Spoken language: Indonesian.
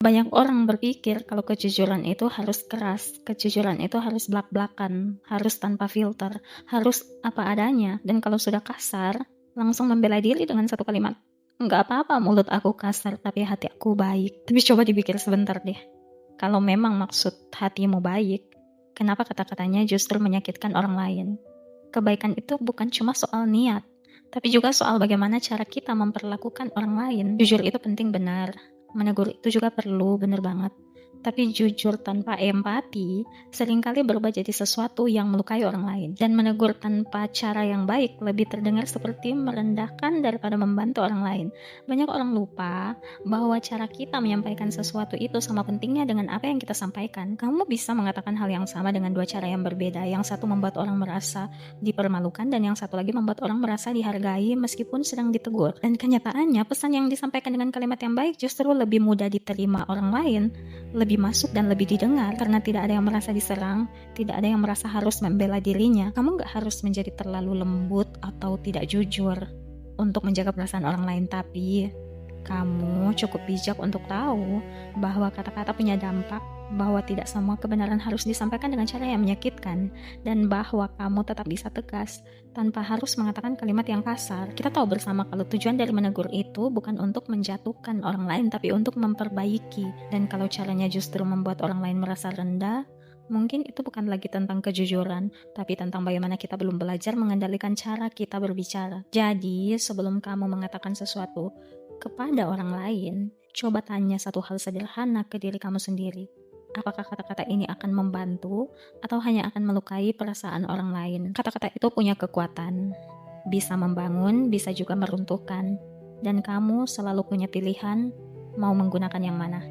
Banyak orang berpikir kalau kejujuran itu harus keras, kejujuran itu harus blak-blakan, harus tanpa filter, harus apa adanya, dan kalau sudah kasar, langsung membela diri dengan satu kalimat, "Nggak apa-apa mulut aku kasar, tapi hati aku baik." Tapi coba dipikir sebentar deh, kalau memang maksud hatimu baik, kenapa kata-katanya justru menyakitkan orang lain? Kebaikan itu bukan cuma soal niat, tapi juga soal bagaimana cara kita memperlakukan orang lain. Jujur itu penting benar, menegur itu juga perlu, bener banget. Tapi jujur tanpa empati seringkali berubah jadi sesuatu yang melukai orang lain. Dan menegur tanpa cara yang baik lebih terdengar seperti merendahkan daripada membantu orang lain. Banyak orang lupa bahwa cara kita menyampaikan sesuatu itu sama pentingnya dengan apa yang kita sampaikan. Kamu bisa mengatakan hal yang sama dengan dua cara yang berbeda. Yang satu membuat orang merasa dipermalukan dan yang satu lagi membuat orang merasa dihargai meskipun sedang ditegur. Dan kenyataannya pesan yang disampaikan dengan kalimat yang baik justru lebih mudah diterima orang lain, lebih masuk dan lebih didengar karena tidak ada yang merasa diserang, tidak ada yang merasa harus membela dirinya. Kamu gak harus menjadi terlalu lembut atau tidak jujur untuk menjaga perasaan orang lain, tapi kamu cukup bijak untuk tahu bahwa kata-kata punya dampak, bahwa tidak semua kebenaran harus disampaikan dengan cara yang menyakitkan, dan bahwa kamu tetap bisa tegas tanpa harus mengatakan kalimat yang kasar. Kita tahu bersama kalau tujuan dari menegur itu bukan untuk menjatuhkan orang lain, tapi untuk memperbaiki. Dan kalau caranya justru membuat orang lain merasa rendah, mungkin itu bukan lagi tentang kejujuran, tapi tentang bagaimana kita belum belajar mengendalikan cara kita berbicara. Jadi, sebelum kamu mengatakan sesuatu kepada orang lain, coba tanya satu hal sederhana ke diri kamu sendiri. Apakah kata-kata ini akan membantu atau hanya akan melukai perasaan orang lain? Kata-kata itu punya kekuatan, bisa membangun, bisa juga meruntuhkan. Dan kamu selalu punya pilihan mau menggunakan yang mana.